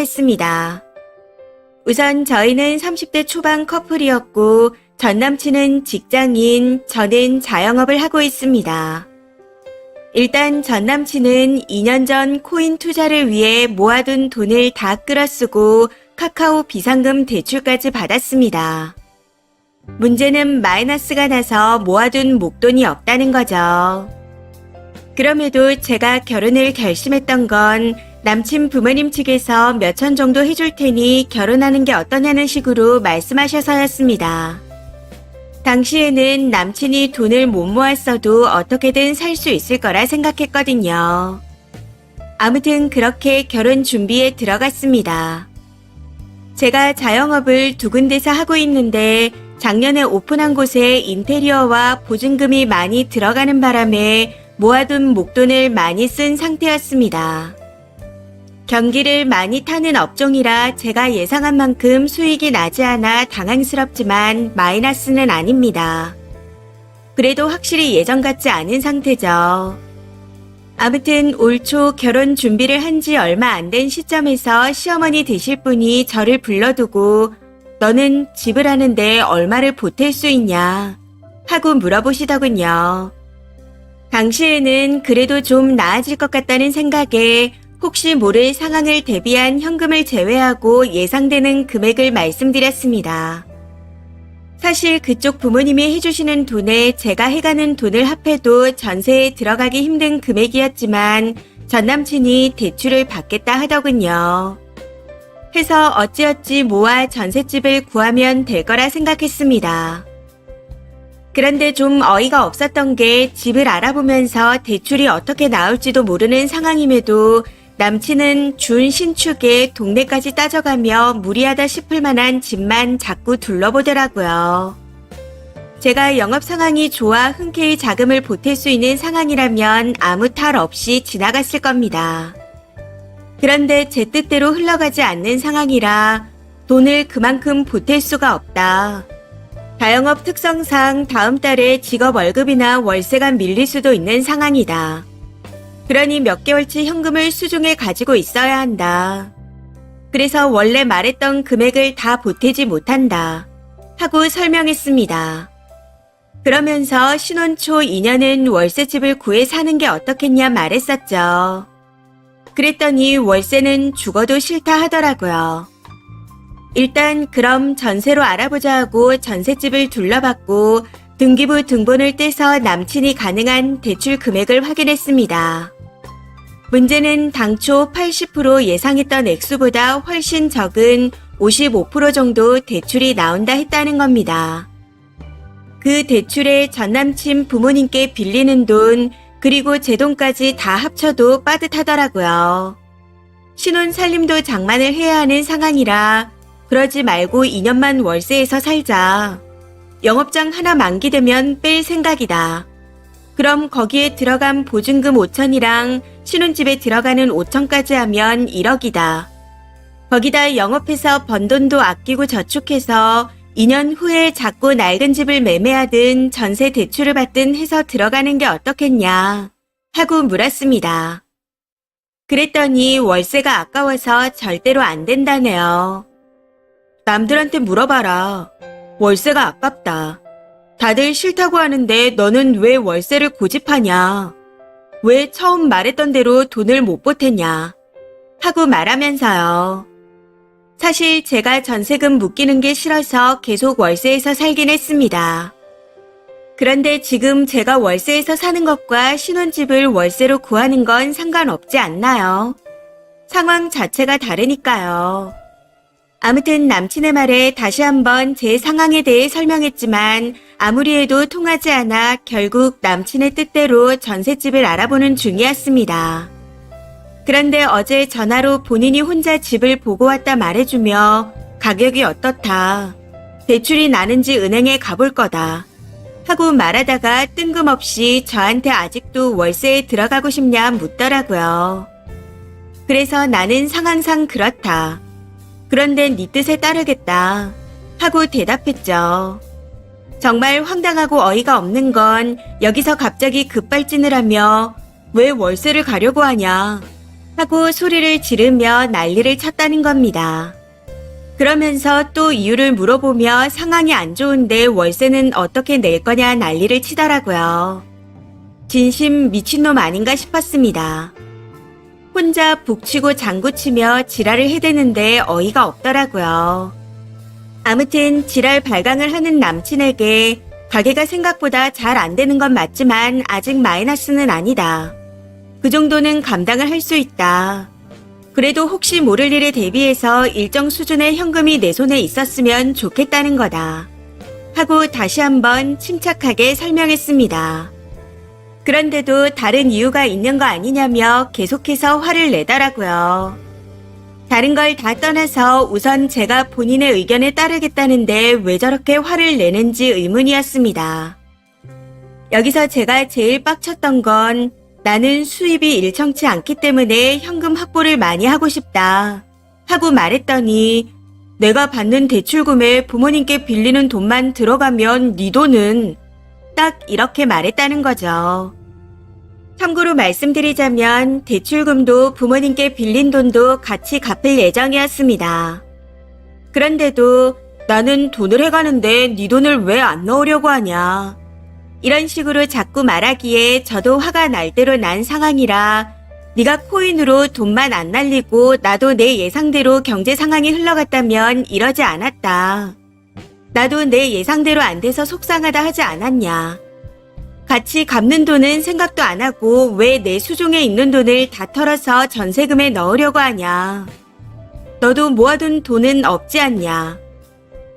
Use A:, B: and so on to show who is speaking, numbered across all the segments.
A: 했습니다. 우선 저희는 30대 초반 커플이었고 전 남친은 직장인, 저는 자영업을 하고 있습니다. 일단 전 남친은 2년 전 코인 투자를 위해 모아둔 돈을 다 끌어쓰고 카카오 비상금 대출까지 받았습니다. 문제는 마이너스가 나서 모아둔 목돈이 없다는 거죠. 그럼에도 제가 결혼을 결심했던 건 남친 부모님 측에서 몇천 정도 해줄 테니 결혼하는 게 어떠냐는 식으로 말씀하셔서였습니다. 당시에는 남친이 돈을 못 모았어도 어떻게든 살 수 있을 거라 생각했거든요. 아무튼 그렇게 결혼 준비에 들어갔습니다. 제가 자영업을 2군데서 하고 있는데 작년에 오픈한 곳에 인테리어와 보증금이 많이 들어가는 바람에 모아둔 목돈을 많이 쓴 상태였습니다. 경기를 많이 타는 업종이라 제가 예상한 만큼 수익이 나지 않아 당황스럽지만 마이너스는 아닙니다. 그래도 확실히 예전 같지 않은 상태죠. 아무튼 올 초 결혼 준비를 한 지 얼마 안 된 시점에서 시어머니 되실 분이 저를 불러두고 너는 집을 하는데 얼마를 보탤 수 있냐 하고 물어보시더군요. 당시에는 그래도 좀 나아질 것 같다는 생각에 혹시 모를 상황을 대비한 현금을 제외하고 예상되는 금액을 말씀드렸습니다. 사실 그쪽 부모님이 해주시는 돈에 제가 해가는 돈을 합해도 전세에 들어가기 힘든 금액이었지만 전 남친이 대출을 받겠다 하더군요. 해서 어찌어찌 모아 전셋집을 구하면 될 거라 생각했습니다. 그런데 좀 어이가 없었던 게 집을 알아보면서 대출이 어떻게 나올지도 모르는 상황임에도 남친은 준 신축에 동네까지 따져가며 무리하다 싶을 만한 집만 자꾸 둘러보더라고요. 제가 영업 상황이 좋아 흔쾌히 자금을 보탤 수 있는 상황이라면 아무 탈 없이 지나갔을 겁니다. 그런데 제 뜻대로 흘러가지 않는 상황이라 돈을 그만큼 보탤 수가 없다. 자영업 특성상 다음 달에 직업 월급이나 월세가 밀릴 수도 있는 상황이다. 그러니 몇 개월치 현금을 수중에 가지고 있어야 한다. 그래서 원래 말했던 금액을 다 보태지 못한다. 하고 설명했습니다. 그러면서 신혼 초 2년은 월세집을 구해 사는 게 어떻겠냐 말했었죠. 그랬더니 월세는 죽어도 싫다 하더라고요. 일단 그럼 전세로 알아보자 하고 전셋집을 둘러봤고 등기부 등본을 떼서 남친이 가능한 대출 금액을 확인했습니다. 문제는 당초 80% 예상했던 액수보다 훨씬 적은 55% 정도 대출이 나온다 했다는 겁니다. 그 대출에 전남친 부모님께 빌리는 돈 그리고 제 돈까지 다 합쳐도 빠듯하더라고요. 신혼 살림도 장만을 해야 하는 상황이라 그러지 말고 2년만 월세에서 살자. 영업장 하나 만기되면 뺄 생각이다. 그럼 거기에 들어간 보증금 5천이랑 신혼집에 들어가는 5천까지 하면 1억이다. 거기다 영업해서 번 돈도 아끼고 저축해서 2년 후에 작고 낡은 집을 매매하든 전세 대출을 받든 해서 들어가는 게 어떻겠냐 하고 물었습니다. 그랬더니 월세가 아까워서 절대로 안 된다네요. 남들한테 물어봐라. 월세가 아깝다. 다들 싫다고 하는데 너는 왜 월세를 고집하냐? 왜 처음 말했던 대로 돈을 못 보탰냐? 하고 말하면서요. 사실 제가 전세금 묶이는 게 싫어서 계속 월세에서 살긴 했습니다. 그런데 지금 제가 월세에서 사는 것과 신혼집을 월세로 구하는 건 상관없지 않나요? 상황 자체가 다르니까요. 아무튼 남친의 말에 다시 한번 제 상황에 대해 설명했지만 아무리 해도 통하지 않아 결국 남친의 뜻대로 전셋집을 알아보는 중이었습니다. 그런데 어제 전화로 본인이 혼자 집을 보고 왔다 말해주며 가격이 어떻다. 대출이 나는지 은행에 가볼 거다. 하고 말하다가 뜬금없이 저한테 아직도 월세에 들어가고 싶냐 묻더라고요. 그래서 나는 상황상 그렇다. 그런데 네 뜻에 따르겠다. 하고 대답했죠. 정말 황당하고 어이가 없는 건 여기서 갑자기 급발진을 하며 왜 월세를 가려고 하냐. 하고 소리를 지르며 난리를 쳤다는 겁니다. 그러면서 또 이유를 물어보며 상황이 안 좋은데 월세는 어떻게 낼 거냐 난리를 치더라고요. 진심 미친놈 아닌가 싶었습니다. 혼자 북치고 장구치며 지랄을 해대는데 어이가 없더라고요. 아무튼 지랄 발광을 하는 남친에게 가게가 생각보다 잘 안 되는 건 맞지만 아직 마이너스는 아니다. 그 정도는 감당을 할 수 있다. 그래도 혹시 모를 일에 대비해서 일정 수준의 현금이 내 손에 있었으면 좋겠다는 거다. 하고 다시 한번 침착하게 설명했습니다. 그런데도 다른 이유가 있는 거 아니냐며 계속해서 화를 내더라고요. 다른 걸 다 떠나서 우선 제가 본인의 의견에 따르겠다는데 왜 저렇게 화를 내는지 의문이었습니다. 여기서 제가 제일 빡쳤던 건 나는 수입이 일정치 않기 때문에 현금 확보를 많이 하고 싶다 하고 말했더니 내가 받는 대출금에 부모님께 빌리는 돈만 들어가면 네 돈은 딱 이렇게 말했다는 거죠. 참고로 말씀드리자면 대출금도 부모님께 빌린 돈도 같이 갚을 예정이었습니다. 그런데도 나는 돈을 해가는데 네 돈을 왜 안 넣으려고 하냐. 이런 식으로 자꾸 말하기에 저도 화가 날 대로 난 상황이라 네가 코인으로 돈만 안 날리고 나도 내 예상대로 경제 상황이 흘러갔다면 이러지 않았다. 나도 내 예상대로 안 돼서 속상하다 하지 않았냐. 같이 갚는 돈은 생각도 안 하고 왜 내 수중에 있는 돈을 다 털어서 전세금에 넣으려고 하냐. 너도 모아둔 돈은 없지 않냐.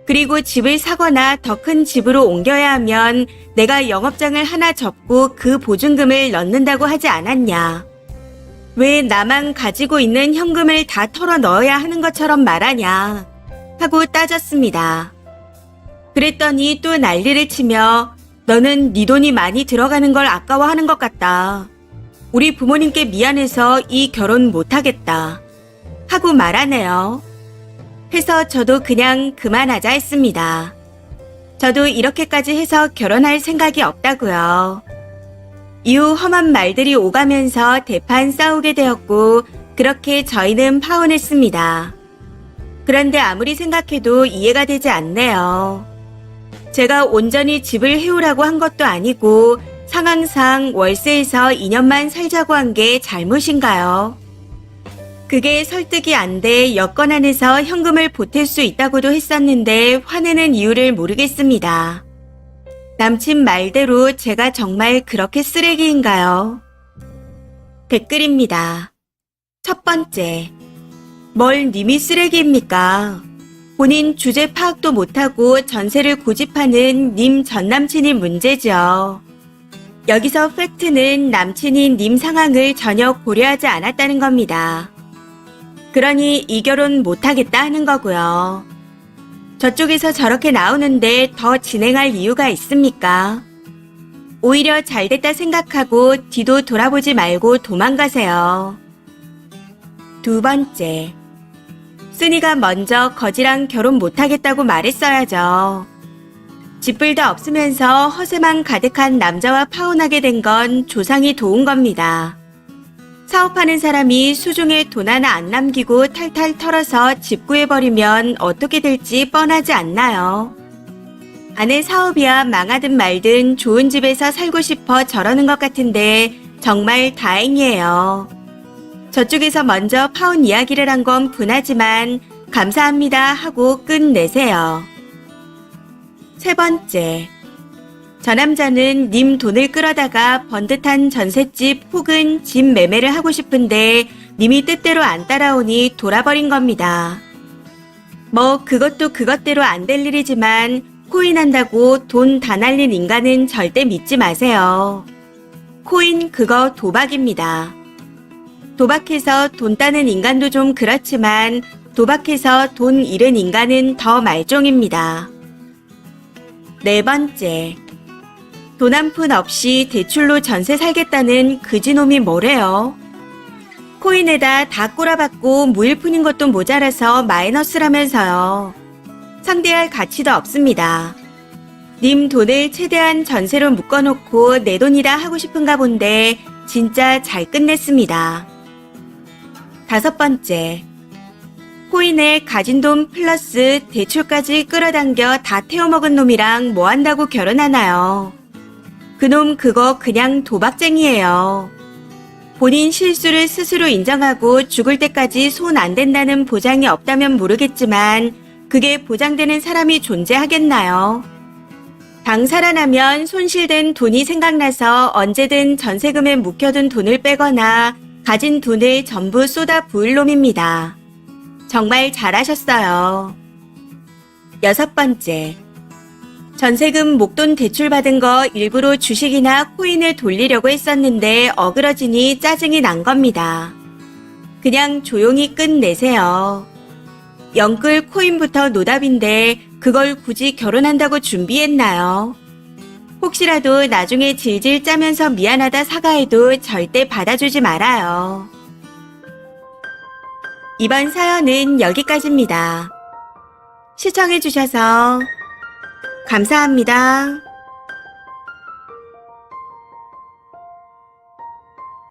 A: 그리고 집을 사거나 더 큰 집으로 옮겨야 하면 내가 영업장을 하나 접고 그 보증금을 넣는다고 하지 않았냐. 왜 나만 가지고 있는 현금을 다 털어 넣어야 하는 것처럼 말하냐. 하고 따졌습니다. 그랬더니 또 난리를 치며 너는 네 돈이 많이 들어가는 걸 아까워하는 것 같다. 우리 부모님께 미안해서 이 결혼 못하겠다. 하고 말하네요. 해서 저도 그냥 그만하자 했습니다. 저도 이렇게까지 해서 결혼할 생각이 없다고요. 이후 험한 말들이 오가면서 대판 싸우게 되었고 그렇게 저희는 파혼했습니다. 그런데 아무리 생각해도 이해가 되지 않네요. 제가 온전히 집을 해오라고 한 것도 아니고 상황상 월세에서 2년만 살자고 한 게 잘못인가요? 그게 설득이 안 돼 여건 안에서 현금을 보탤 수 있다고도 했었는데 화내는 이유를 모르겠습니다. 남친 말대로 제가 정말 그렇게 쓰레기인가요? 댓글입니다. 첫 번째, 뭘 님이 쓰레기입니까? 본인 주제 파악도 못하고 전세를 고집하는 님 전남친이 문제죠. 여기서 팩트는 남친이 님 상황을 전혀 고려하지 않았다는 겁니다. 그러니 이 결혼 못하겠다 하는 거고요. 저쪽에서 저렇게 나오는데 더 진행할 이유가 있습니까? 오히려 잘됐다 생각하고 뒤도 돌아보지 말고 도망가세요. 두 번째, 쓰니가 먼저 거지랑 결혼 못하겠다고 말했어야죠. 쥐뿔도 없으면서 허세만 가득한 남자와 파혼하게 된 건 조상이 도운 겁니다. 사업하는 사람이 수중에 돈 하나 안 남기고 탈탈 털어서 집 구해버리면 어떻게 될지 뻔하지 않나요? 아내 사업이야 망하든 말든 좋은 집에서 살고 싶어 저러는 것 같은데 정말 다행이에요. 저쪽에서 먼저 파혼 이야기를 한 건 분하지만 감사합니다 하고 끝내세요. 세 번째, 저 남자는 님 돈을 끌어다가 번듯한 전셋집 혹은 집 매매를 하고 싶은데 님이 뜻대로 안 따라오니 돌아버린 겁니다. 뭐 그것도 그것대로 안 될 일이지만 코인 한다고 돈 다 날린 인간은 절대 믿지 마세요. 코인 그거 도박입니다. 도박해서 돈 따는 인간도 좀 그렇지만 도박해서 돈 잃은 인간은 더 말종입니다. 네 번째, 돈 한 푼 없이 대출로 전세 살겠다는 그지놈이 뭐래요? 코인에다 다 꼬라박고 무일푼인 것도 모자라서 마이너스라면서요. 상대할 가치도 없습니다. 님 돈을 최대한 전세로 묶어놓고 내 돈이다 하고 싶은가 본데 진짜 잘 끝냈습니다. 5번째, 코인에 가진 돈 플러스 대출까지 끌어당겨 다 태워먹은 놈이랑 뭐 한다고 결혼하나요? 그놈 그거 그냥 도박쟁이에요. 본인 실수를 스스로 인정하고 죽을 때까지 손 안 댄다는 보장이 없다면 모르겠지만 그게 보장되는 사람이 존재하겠나요? 당 살아나면 손실된 돈이 생각나서 언제든 전세금에 묵혀둔 돈을 빼거나 가진 돈을 전부 쏟아 부을 놈입니다. 정말 잘하셨어요. 6번째, 전세금 목돈 대출받은 거 일부러 주식이나 코인을 돌리려고 했었는데 어그러지니 짜증이 난 겁니다. 그냥 조용히 끝내세요. 영끌 코인부터 노답인데 그걸 굳이 결혼한다고 준비했나요? 혹시라도 나중에 질질 짜면서 미안하다 사과해도 절대 받아주지 말아요. 이번 사연은 여기까지입니다. 시청해주셔서 감사합니다.